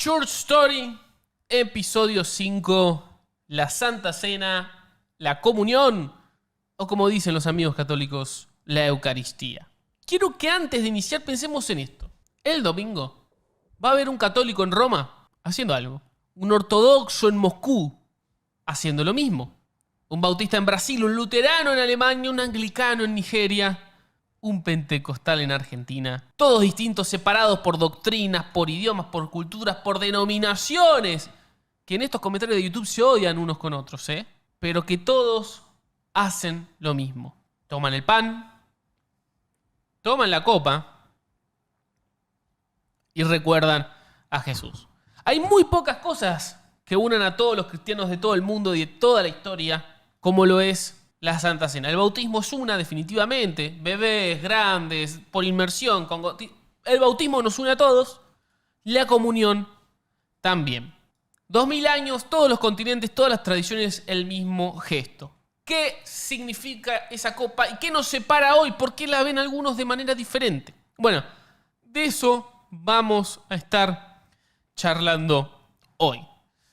Church Story, episodio 5, la Santa Cena, la comunión, o como dicen los amigos católicos, la Eucaristía. Quiero que antes de iniciar pensemos en esto. El domingo va a haber un católico en Roma haciendo algo, un ortodoxo en Moscú haciendo lo mismo, un bautista en Brasil, un luterano en Alemania, un anglicano en Nigeria, un pentecostal en Argentina. Todos distintos, separados por doctrinas, por idiomas, por culturas, por denominaciones, que en estos comentarios de YouTube se odian unos con otros, pero que todos hacen lo mismo. Toman el pan, toman la copa y recuerdan a Jesús. Hay muy pocas cosas que unan a todos los cristianos de todo el mundo y de toda la historia, como lo es la Santa Cena. El bautismo es una, definitivamente. Bebés, grandes, por inmersión. El bautismo nos une a todos. La comunión también. 2000 años, todos los continentes, todas las tradiciones, el mismo gesto. ¿Qué significa esa copa y qué nos separa hoy? ¿Por qué la ven algunos de manera diferente? Bueno, de eso vamos a estar charlando hoy.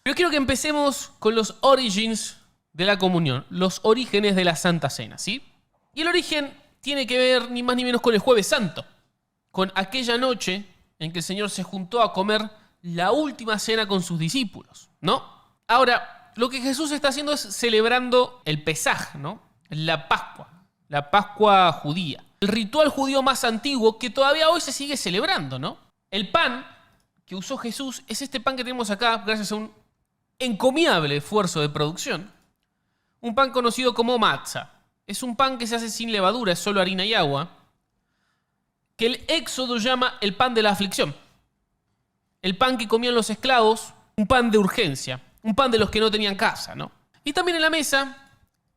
Pero quiero que empecemos con los origins de la comunión, los orígenes de la Santa Cena, ¿sí? Y el origen tiene que ver ni más ni menos con el Jueves Santo, con aquella noche en que el Señor se juntó a comer la última cena con sus discípulos, ¿no? Ahora, lo que Jesús está haciendo es celebrando el Pesaj, ¿no? La Pascua judía. El ritual judío más antiguo que todavía hoy se sigue celebrando, ¿no? El pan que usó Jesús es este pan que tenemos acá, gracias a un encomiable esfuerzo de producción. Un pan conocido como matzah. Es un pan que se hace sin levadura, es solo harina y agua, que el Éxodo llama el pan de la aflicción. El pan que comían los esclavos, un pan de urgencia, un pan de los que no tenían casa, ¿no? Y también en la mesa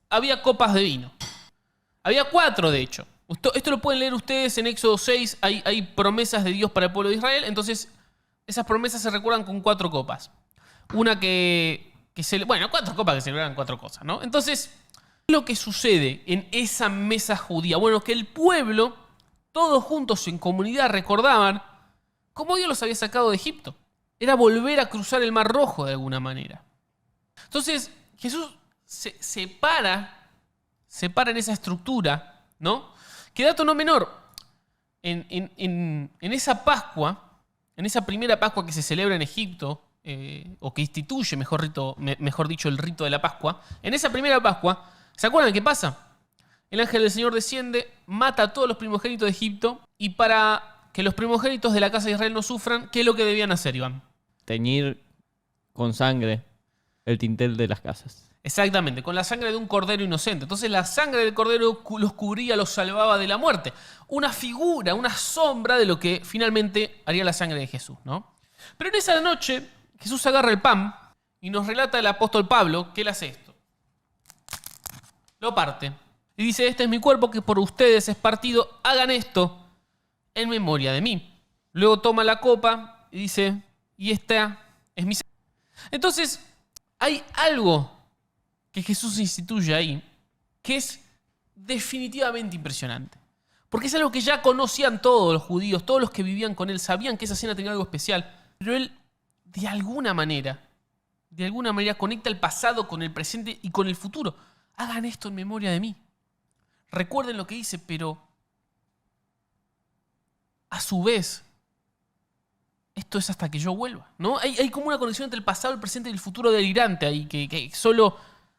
había copas de vino. Había 4, de hecho. Esto lo pueden leer ustedes en Éxodo 6, hay promesas de Dios para el pueblo de Israel, entonces esas promesas se recuerdan con 4 copas. Una bueno, 4 copas que celebran 4 cosas, ¿no? Entonces, ¿qué es lo que sucede en esa mesa judía? Bueno, que el pueblo, todos juntos en comunidad, recordaban cómo Dios los había sacado de Egipto. Era volver a cruzar el Mar Rojo de alguna manera. Entonces, Jesús se para en esa estructura, ¿no? Que dato no menor, en esa Pascua, en esa primera Pascua que se celebra en Egipto, o que instituye, mejor dicho, el rito de la Pascua. En esa primera Pascua, ¿se acuerdan qué pasa? El ángel del Señor desciende, mata a todos los primogénitos de Egipto, y para que los primogénitos de la casa de Israel no sufran, ¿qué es lo que debían hacer, Iván? Teñir con sangre el dintel de las casas. Exactamente, con la sangre de un cordero inocente. Entonces la sangre del cordero los cubría, los salvaba de la muerte. Una figura, una sombra de lo que finalmente haría la sangre de Jesús, ¿no? Pero en esa noche Jesús agarra el pan y nos relata el apóstol Pablo que él hace esto. Lo parte y dice: este es mi cuerpo que por ustedes es partido, hagan esto en memoria de mí. Luego toma la copa y dice: y esta es mi sangre. Entonces hay algo que Jesús instituye ahí que es definitivamente impresionante. Porque es algo que ya conocían todos los judíos, todos los que vivían con él, sabían que esa cena tenía algo especial, pero él de alguna manera conecta el pasado con el presente y con el futuro. Hagan esto en memoria de mí. Recuerden lo que hice, pero a su vez, esto es hasta que yo vuelva, ¿no? Hay como una conexión entre el pasado, el presente y el futuro delirante ahí, que solo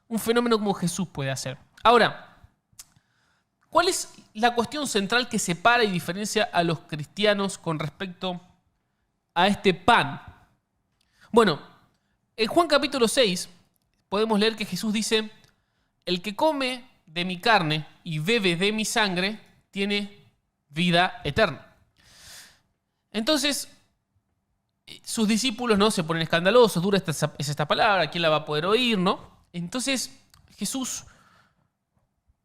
un fenómeno como Jesús puede hacer. Ahora, ¿cuál es la cuestión central que separa y diferencia a los cristianos con respecto a este pan? Bueno, en Juan capítulo 6 podemos leer que Jesús dice: el que come de mi carne y bebe de mi sangre tiene vida eterna. Entonces, sus discípulos, ¿no?, se ponen escandalosos, dura es esta palabra, ¿quién la va a poder oír, no? Entonces Jesús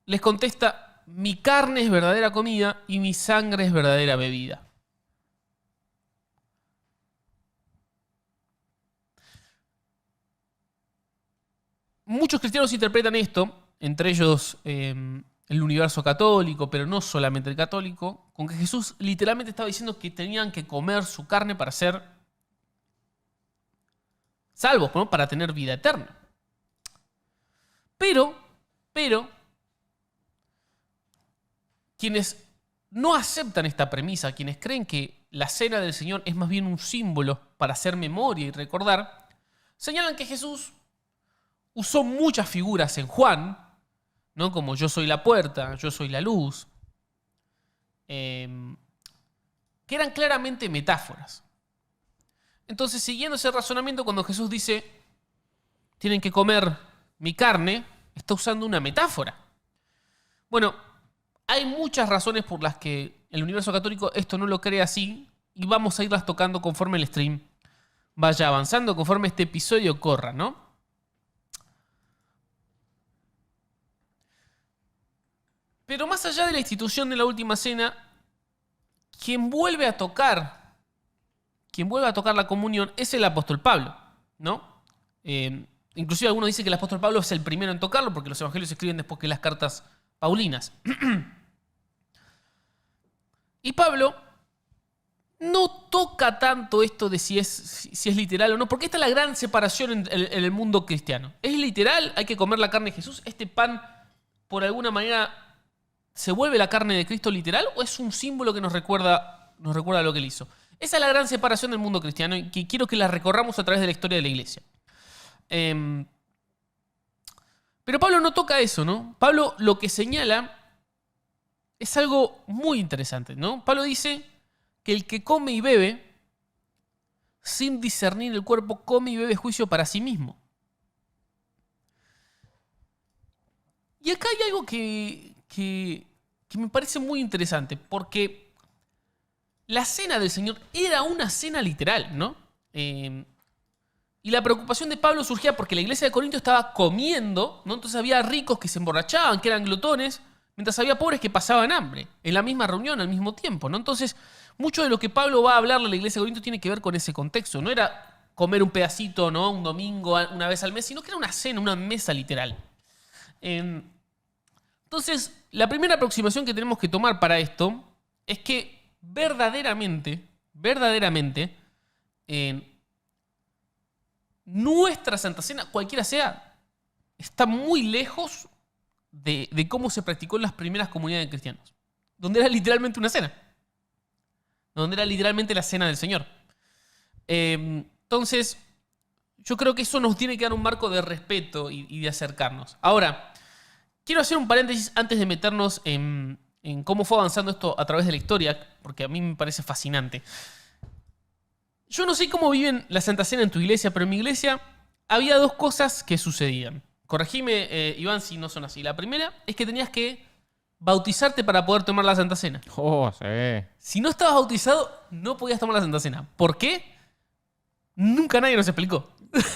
les contesta: mi carne es verdadera comida y mi sangre es verdadera bebida. Muchos cristianos interpretan esto, entre ellos el universo católico, pero no solamente el católico, con que Jesús literalmente estaba diciendo que tenían que comer su carne para ser salvos, ¿no? Para tener vida eterna. Pero, quienes no aceptan esta premisa, quienes creen que la cena del Señor es más bien un símbolo para hacer memoria y recordar, señalan que Jesús usó muchas figuras en Juan, ¿no? Como yo soy la puerta, yo soy la luz, que eran claramente metáforas. Entonces, siguiendo ese razonamiento, cuando Jesús dice, tienen que comer mi carne, está usando una metáfora. Bueno, hay muchas razones por las que el universo católico esto no lo cree así, y vamos a irlas tocando conforme el stream vaya avanzando, conforme este episodio corra, ¿no? Pero más allá de la institución de la última cena, quien vuelve a tocar la comunión es el apóstol Pablo, ¿no? Inclusive algunos dicen que el apóstol Pablo es el primero en tocarlo porque los evangelios se escriben después que las cartas paulinas. Y Pablo no toca tanto esto de si es literal o no, porque esta es la gran separación en el mundo cristiano. ¿Es literal? ¿Hay que comer la carne de Jesús? ¿Este pan, por alguna manera, se vuelve la carne de Cristo literal? ¿O es un símbolo que nos recuerda lo que él hizo? Esa es la gran separación del mundo cristiano y que quiero que la recorramos a través de la historia de la iglesia. Pero Pablo no toca eso, ¿no? Pablo lo que señala es algo muy interesante, ¿no? Pablo dice que el que come y bebe, sin discernir el cuerpo, come y bebe juicio para sí mismo. Y acá hay algo que me parece muy interesante, porque la cena del Señor era una cena literal, ¿no? Y la preocupación de Pablo surgía porque la iglesia de Corinto estaba comiendo, ¿no? Entonces había ricos que se emborrachaban, que eran glotones, mientras había pobres que pasaban hambre, en la misma reunión, al mismo tiempo, ¿no? Entonces, mucho de lo que Pablo va a hablarle a la iglesia de Corinto tiene que ver con ese contexto. No era comer un pedacito, ¿no? Un domingo, una vez al mes, sino que era una cena, una mesa literal. Entonces, la primera aproximación que tenemos que tomar para esto es que verdaderamente, nuestra Santa Cena, cualquiera sea, está muy lejos de cómo se practicó en las primeras comunidades de cristianos, donde era literalmente una cena, donde era literalmente la cena del Señor. Entonces, yo creo que eso nos tiene que dar un marco de respeto y de acercarnos. Ahora, quiero hacer un paréntesis antes de meternos en cómo fue avanzando esto a través de la historia, porque a mí me parece fascinante. Yo no sé cómo viven la Santa Cena en tu iglesia, pero en mi iglesia había dos cosas que sucedían. Corregime, Iván, si no son así. La primera es que tenías que bautizarte para poder tomar la Santa Cena. Oh, sí. Si no estabas bautizado, no podías tomar la Santa Cena. ¿Por qué? Nunca nadie nos explicó.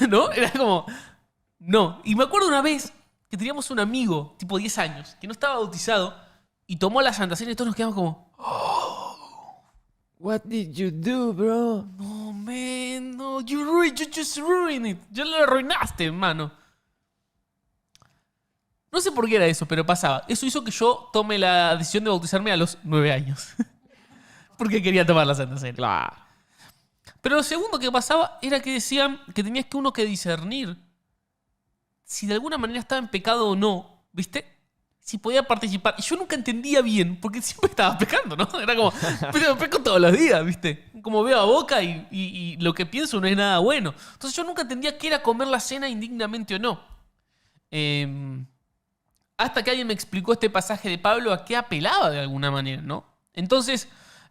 ¿No? Era como... No. Y me acuerdo una vez que teníamos un amigo, tipo 10 años, que no estaba bautizado y tomó la Santa Cena y todos nos quedamos como... What did you do, bro? No, man, no, you just ruined it. Ya lo arruinaste, hermano. No sé por qué era eso, pero pasaba. Eso hizo que yo tome la decisión de bautizarme a los 9 años. Porque quería tomar la Santa Cena. Claro. Pero lo segundo que pasaba era que decían que tenías que uno que discernir si de alguna manera estaba en pecado o no, ¿viste? Si podía participar. Y yo nunca entendía bien, porque siempre estaba pecando, ¿no? Era como, pero peco todos los días, ¿viste? Como veo a boca y lo que pienso no es nada bueno. Entonces yo nunca entendía qué era comer la cena indignamente o no. Hasta que alguien me explicó este pasaje de Pablo a qué apelaba de alguna manera, ¿no? Entonces,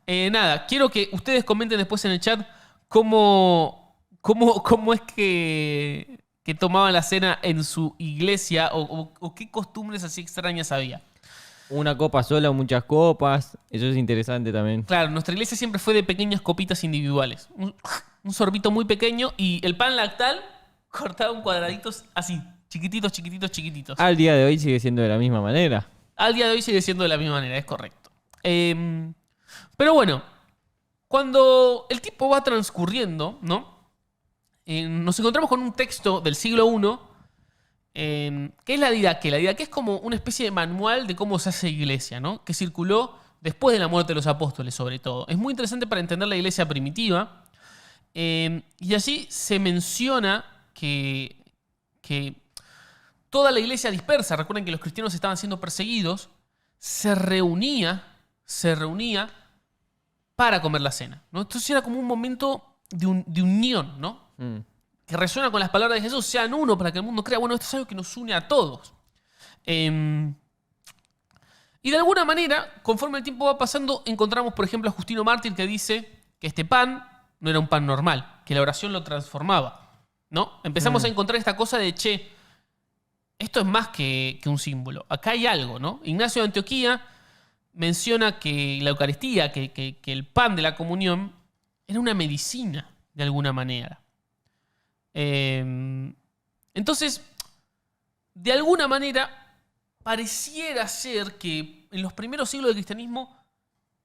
nada, quiero que ustedes comenten después en el chat cómo es que tomaban la cena en su iglesia o qué costumbres así extrañas había. Una copa sola o muchas copas. Eso es interesante también. Claro, nuestra iglesia siempre fue de pequeñas copitas individuales. Un sorbito muy pequeño y el pan lactal cortado en cuadraditos así, chiquititos, chiquititos, chiquititos. Al día de hoy sigue siendo de la misma manera. Al día de hoy sigue siendo de la misma manera, es correcto. Pero bueno, cuando el tiempo va transcurriendo, ¿no? Nos encontramos con un texto del siglo I, que es la Didaqué. La Didaqué es como una especie de manual de cómo se hace iglesia, ¿no? Que circuló después de la muerte de los apóstoles, sobre todo. Es muy interesante para entender la iglesia primitiva. Y allí se menciona que toda la iglesia dispersa, recuerden que los cristianos estaban siendo perseguidos, se reunía para comer la cena, ¿no? Entonces era como un momento de unión, ¿no? Que resuena con las palabras de Jesús, sean uno para que el mundo crea. Bueno, esto es algo que nos une a todos. Y de alguna manera, conforme el tiempo va pasando, encontramos, por ejemplo, a Justino Mártir que dice que este pan no era un pan normal, que la oración lo transformaba, ¿no? Empezamos a encontrar esta cosa de, che, esto es más que un símbolo. Acá hay algo, ¿no? Ignacio de Antioquía menciona que la Eucaristía, que el pan de la comunión, era una medicina, de alguna manera. Entonces, de alguna manera, pareciera ser que en los primeros siglos del cristianismo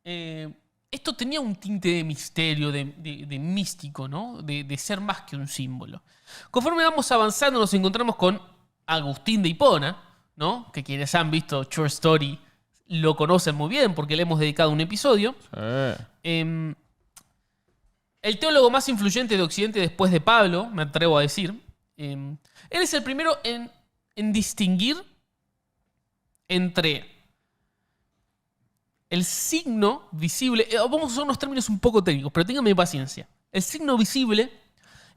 esto tenía un tinte de misterio, de místico, ¿no? De ser más que un símbolo. Conforme vamos avanzando nos encontramos con Agustín de Hipona, ¿no? Que quienes han visto Short Story lo conocen muy bien porque le hemos dedicado un episodio. El teólogo más influyente de Occidente después de Pablo, me atrevo a decir. Él es el primero en distinguir entre el signo visible, vamos a usar unos términos un poco técnicos, pero ténganme paciencia. El signo visible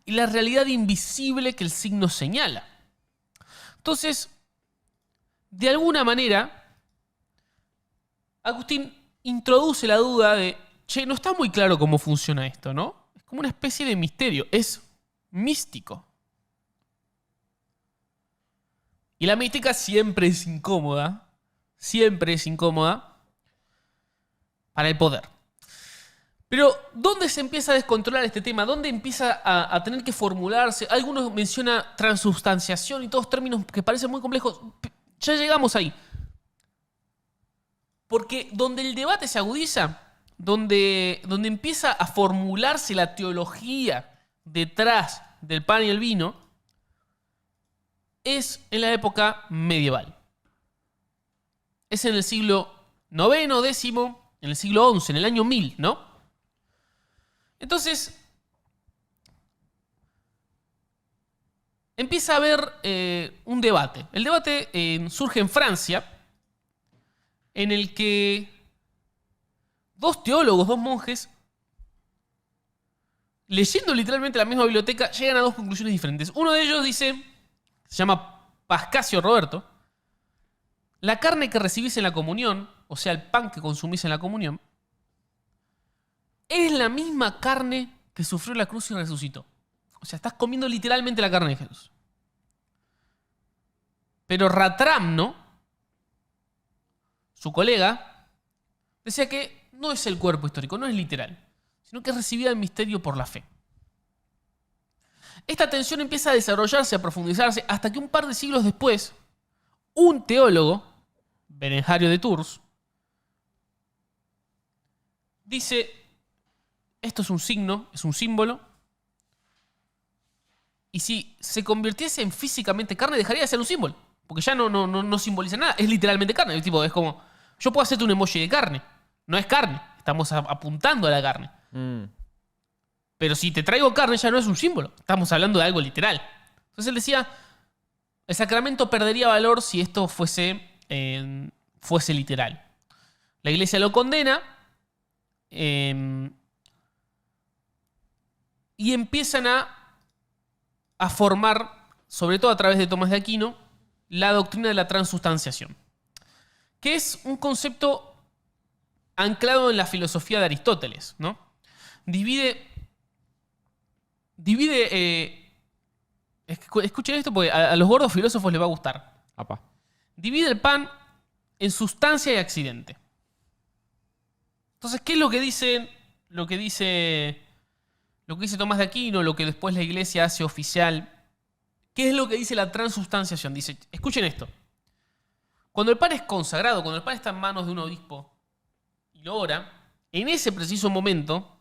y la realidad invisible que el signo señala. Entonces, de alguna manera, Agustín introduce la duda de, che, no está muy claro cómo funciona esto, ¿no? Es como una especie de misterio, es místico. Y la mística siempre es incómoda para el poder. Pero, ¿dónde se empieza a descontrolar este tema? ¿Dónde empieza a tener que formularse? Algunos mencionan transubstanciación y todos términos que parecen muy complejos. Ya llegamos ahí. Porque donde el debate se agudiza, donde empieza a formularse la teología detrás del pan y el vino, es en la época medieval. Es en el siglo IX, X, en el siglo XI, en el año 1000, ¿no? Entonces, empieza a haber un debate. El debate surge en Francia, en el que dos teólogos, dos monjes, leyendo literalmente la misma biblioteca, llegan a dos conclusiones diferentes. Uno de ellos dice, se llama Pascasio Roberto, la carne que recibís en la comunión, o sea, el pan que consumís en la comunión, es la misma carne que sufrió la cruz y resucitó. O sea, estás comiendo literalmente la carne de Jesús. Pero Ratram, ¿no? Su colega, decía que no es el cuerpo histórico, no es literal, sino que es recibida el misterio por la fe. Esta tensión empieza a desarrollarse, a profundizarse, hasta que un par de siglos después, un teólogo, Berengario de Tours, dice, esto es un signo, es un símbolo, y si se convirtiese en físicamente carne, dejaría de ser un símbolo, porque ya no simboliza nada, es literalmente carne. El tipo, es como, yo puedo hacerte un emoji de carne, no es carne, estamos apuntando a la carne. Pero si te traigo carne ya no es un símbolo, estamos hablando de algo literal. Entonces él decía, el sacramento perdería valor si esto fuese literal. La iglesia lo condena y empiezan a formar, sobre todo a través de Tomás de Aquino, la doctrina de la transubstanciación, que es un concepto anclado en la filosofía de Aristóteles, ¿no? Escuchen esto porque a los gordos filósofos les va a gustar. Apa. Divide el pan en sustancia y accidente. Entonces, ¿qué es lo que dice Tomás de Aquino, lo que después la iglesia hace oficial? ¿Qué es lo que dice la transubstanciación? Dice, escuchen esto. Cuando el pan es consagrado, cuando el pan está en manos de un obispo y lo ora, en ese preciso momento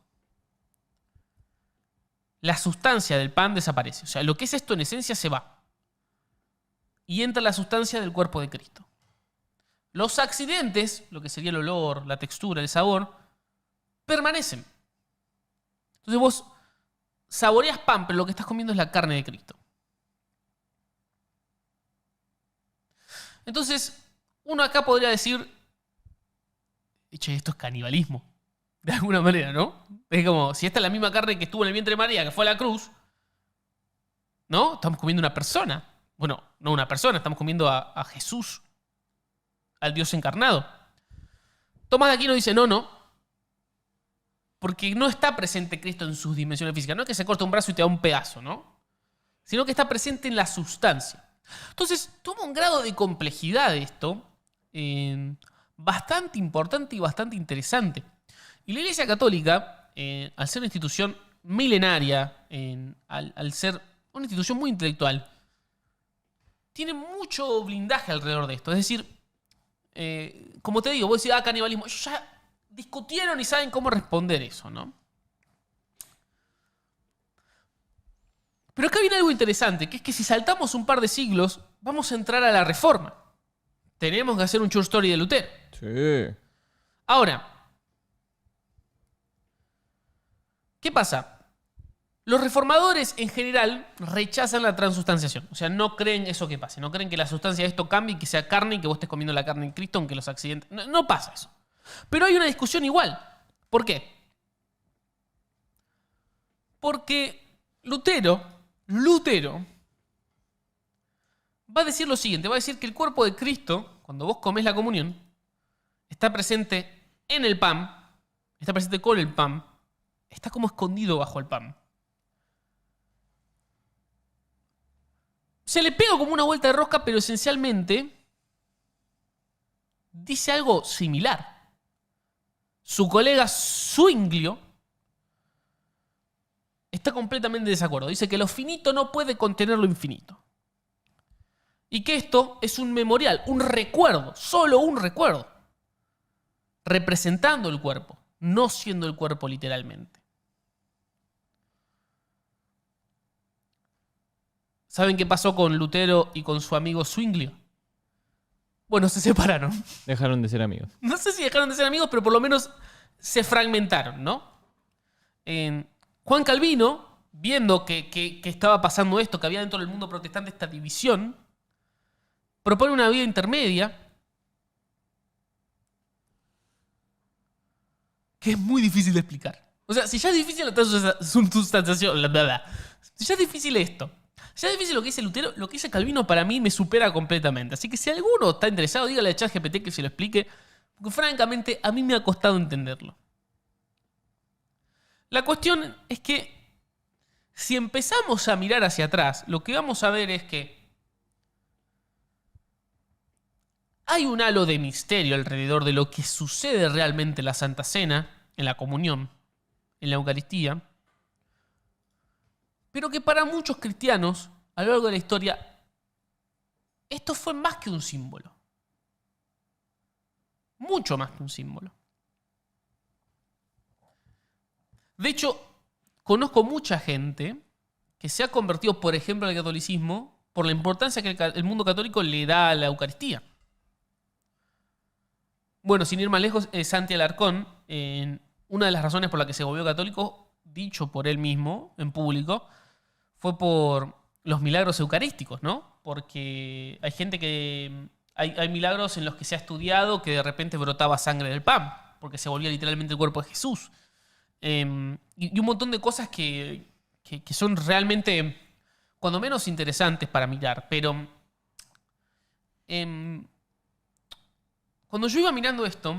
la sustancia del pan desaparece. O sea, lo que es esto en esencia se va. Y entra la sustancia del cuerpo de Cristo. Los accidentes, lo que sería el olor, la textura, el sabor, permanecen. Entonces vos saboreas pan, pero lo que estás comiendo es la carne de Cristo. Entonces, uno acá podría decir, che, esto es canibalismo. De alguna manera, ¿no? Es como, si esta es la misma carne que estuvo en el vientre de María, que fue a la cruz, ¿no? Estamos comiendo una persona. Bueno, no una persona, estamos comiendo a Jesús, al Dios encarnado. Tomás de Aquino dice, no, porque no está presente Cristo en sus dimensiones físicas. No es que se corta un brazo y te da un pedazo, ¿no? Sino que está presente en la sustancia. Entonces, toma un grado de complejidad esto bastante importante y bastante interesante. Y la Iglesia Católica, al ser una institución milenaria, al ser una institución muy intelectual, tiene mucho blindaje alrededor de esto. Es decir, como te digo, vos decís, canibalismo. Ellos ya discutieron y saben cómo responder eso, ¿no? Pero acá viene algo interesante, que es que si saltamos un par de siglos, vamos a entrar a la Reforma. Tenemos que hacer un short story de Lutero. Sí. Ahora, ¿qué pasa? Los reformadores en general rechazan la transustanciación. O sea, no creen eso que pase. No creen que la sustancia de esto cambie y que sea carne y que vos estés comiendo la carne en Cristo, aunque los accidentes... No pasa eso. Pero hay una discusión igual. ¿Por qué? Porque Lutero va a decir lo siguiente. Va a decir que el cuerpo de Cristo, cuando vos comés la comunión, está presente en el pan, está presente con el pan, está como escondido bajo el pan. Se le pega como una vuelta de rosca, pero esencialmente dice algo similar. Su colega Zwinglio está completamente de desacuerdo. Dice que lo finito no puede contener lo infinito. Y que esto es un memorial, un recuerdo, solo un recuerdo, representando el cuerpo, no siendo el cuerpo literalmente. ¿Saben qué pasó con Lutero y con su amigo Zwinglio? Bueno, se separaron. Dejaron de ser amigos. No sé si dejaron de ser amigos, pero por lo menos se fragmentaron, ¿no? Juan Calvino, viendo que estaba pasando esto, que había dentro del mundo protestante esta división, propone una vía intermedia que es muy difícil de explicar. O sea, si ya es difícil la transustanciación, si ya es difícil esto, si ya es difícil lo que dice Lutero, lo que dice Calvino para mí me supera completamente. Así que si alguno está interesado, dígale a ChatGPT que se lo explique, porque francamente a mí me ha costado entenderlo. La cuestión es que si empezamos a mirar hacia atrás, lo que vamos a ver es que hay un halo de misterio alrededor de lo que sucede realmente en la Santa Cena, en la comunión, en la Eucaristía, pero que para muchos cristianos, a lo largo de la historia, esto fue más que un símbolo. Mucho más que un símbolo. De hecho, conozco mucha gente que se ha convertido, por ejemplo, al catolicismo por la importancia que el mundo católico le da a la Eucaristía. Bueno, sin ir más lejos, Santi Alarcón, una de las razones por la que se volvió católico, dicho por él mismo en público, fue por los milagros eucarísticos, ¿no? Porque hay gente que... Hay milagros en los que se ha estudiado que de repente brotaba sangre del pan, porque se volvía literalmente el cuerpo de Jesús. Y un montón de cosas que son realmente, cuando menos, interesantes para mirar. Pero cuando yo iba mirando esto,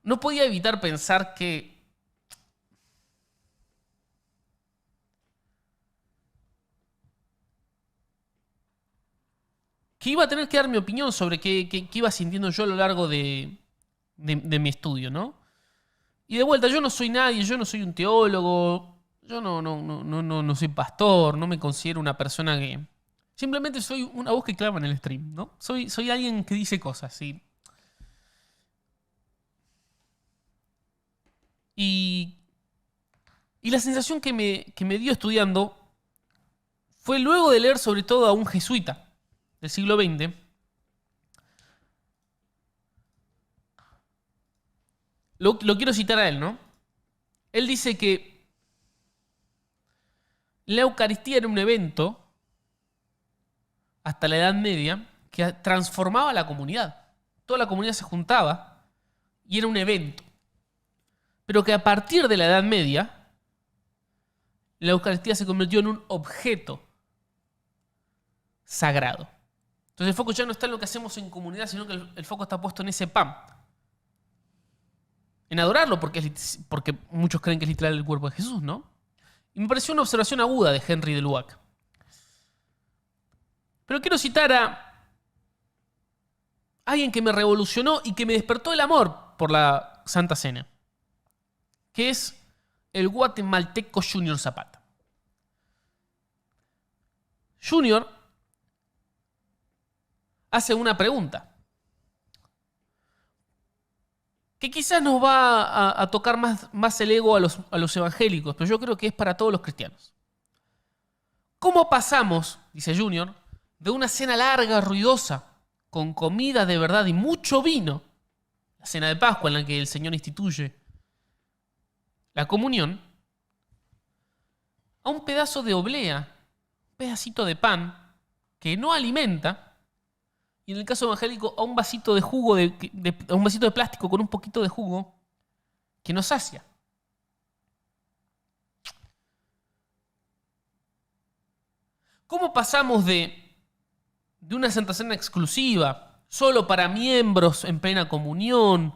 no podía evitar pensar que iba a tener que dar mi opinión sobre qué iba sintiendo yo a lo largo de mi estudio, ¿no? Y de vuelta, yo no soy nadie, yo no soy un teólogo, yo no soy pastor, no me considero una persona que... Simplemente soy una voz que clama en el stream, ¿no? Soy alguien que dice cosas, ¿sí? Y la sensación que me dio estudiando fue luego de leer sobre todo a un jesuita del siglo XX, lo quiero citar a él, ¿no? Él dice que la Eucaristía era un evento hasta la Edad Media que transformaba la comunidad. Toda la comunidad se juntaba y era un evento. Pero que a partir de la Edad Media, la Eucaristía se convirtió en un objeto sagrado. Entonces el foco ya no está en lo que hacemos en comunidad, sino que el foco está puesto en ese pan. En adorarlo, porque muchos creen que es literal el cuerpo de Jesús, ¿no? Y me pareció una observación aguda de Henry de Lubac. Pero quiero citar a alguien que me revolucionó y que me despertó el amor por la Santa Cena, que es el guatemalteco Junior Zapata. Junior hace una pregunta que quizás nos va a tocar más el ego a los evangélicos, pero yo creo que es para todos los cristianos. ¿Cómo pasamos, dice Junior, de una cena larga, ruidosa, con comida de verdad y mucho vino, la cena de Pascua en la que el Señor instituye la comunión, a un pedazo de oblea, un pedacito de pan que no alimenta, y en el caso evangélico a un vasito de jugo, a un vasito de plástico con un poquito de jugo que nos sacia? ¿Cómo pasamos de una Santa Cena exclusiva, solo para miembros en plena comunión,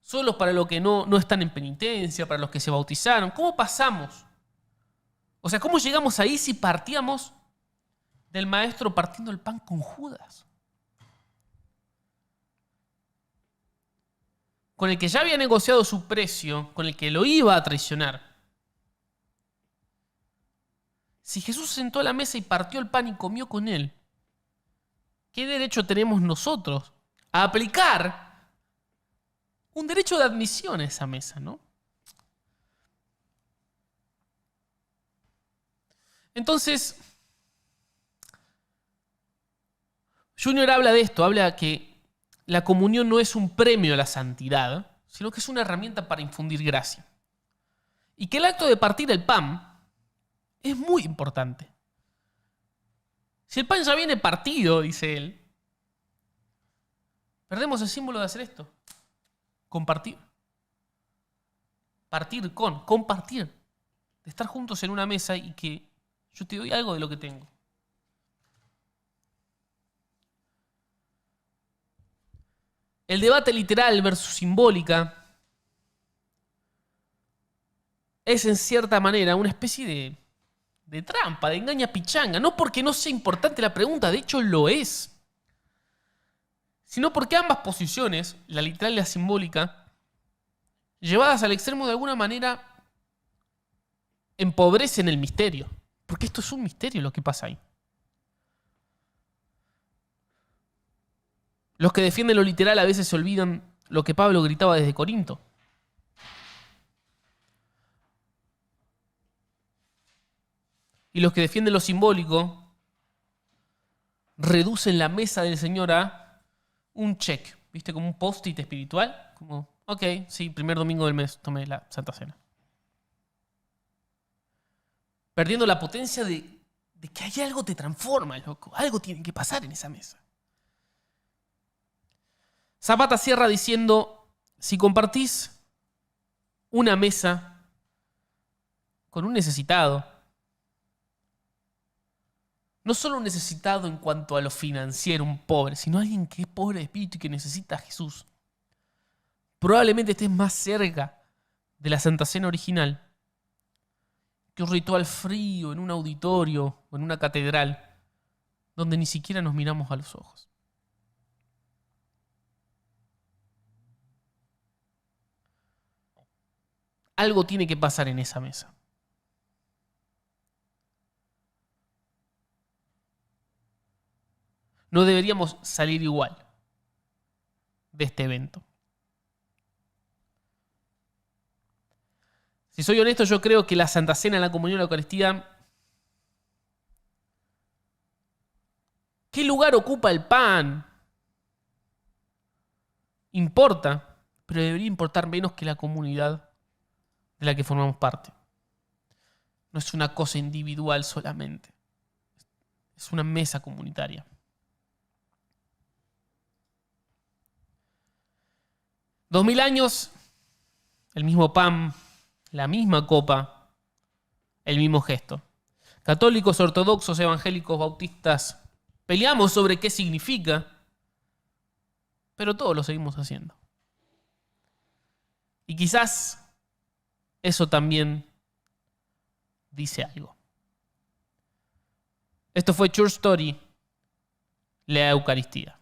solo para los que no están en penitencia, para los que se bautizaron? ¿Cómo pasamos? O sea, ¿cómo llegamos ahí si partíamos del maestro partiendo el pan con Judas? Con el que ya había negociado su precio, con el que lo iba a traicionar. Si Jesús se sentó a la mesa y partió el pan y comió con él, ¿qué derecho tenemos nosotros a aplicar un derecho de admisión a esa mesa, no? Entonces, Junior habla de esto, habla que la comunión no es un premio a la santidad, sino que es una herramienta para infundir gracia. Y que el acto de partir el pan es muy importante. Si el pan ya viene partido, dice él, perdemos el símbolo de hacer esto. Compartir. Compartir. De estar juntos en una mesa y que yo te doy algo de lo que tengo. El debate literal versus simbólica es en cierta manera una especie de trampa, de engaña pichanga. No porque no sea importante la pregunta, de hecho lo es. Sino porque ambas posiciones, la literal y la simbólica, llevadas al extremo de alguna manera, empobrecen el misterio. Porque esto es un misterio lo que pasa ahí. Los que defienden lo literal a veces se olvidan lo que Pablo gritaba desde Corinto. Y los que defienden lo simbólico reducen la mesa del Señor a un check. ¿Viste? Como un post-it espiritual. Como, ok, sí, primer domingo del mes tomé la Santa Cena. Perdiendo la potencia de que hay algo te transforma, loco. Algo tiene que pasar en esa mesa. Zapata cierra diciendo, si compartís una mesa con un necesitado, no solo un necesitado en cuanto a lo financiero, un pobre, sino alguien que es pobre de espíritu y que necesita a Jesús, probablemente estés más cerca de la Santa Cena original que un ritual frío en un auditorio o en una catedral donde ni siquiera nos miramos a los ojos. Algo tiene que pasar en esa mesa. No deberíamos salir igual de este evento. Si soy honesto, yo creo que la Santa Cena, la comunión, la Eucaristía, ¿qué lugar ocupa el pan? Importa, pero debería importar menos que la comunidad de la que formamos parte. No es una cosa individual solamente. Es una mesa comunitaria. Dos mil años, el mismo pan, la misma copa, el mismo gesto. Católicos, ortodoxos, evangélicos, bautistas, peleamos sobre qué significa, pero todos lo seguimos haciendo. Y quizás eso también dice algo. Esto fue Church Story, la Eucaristía.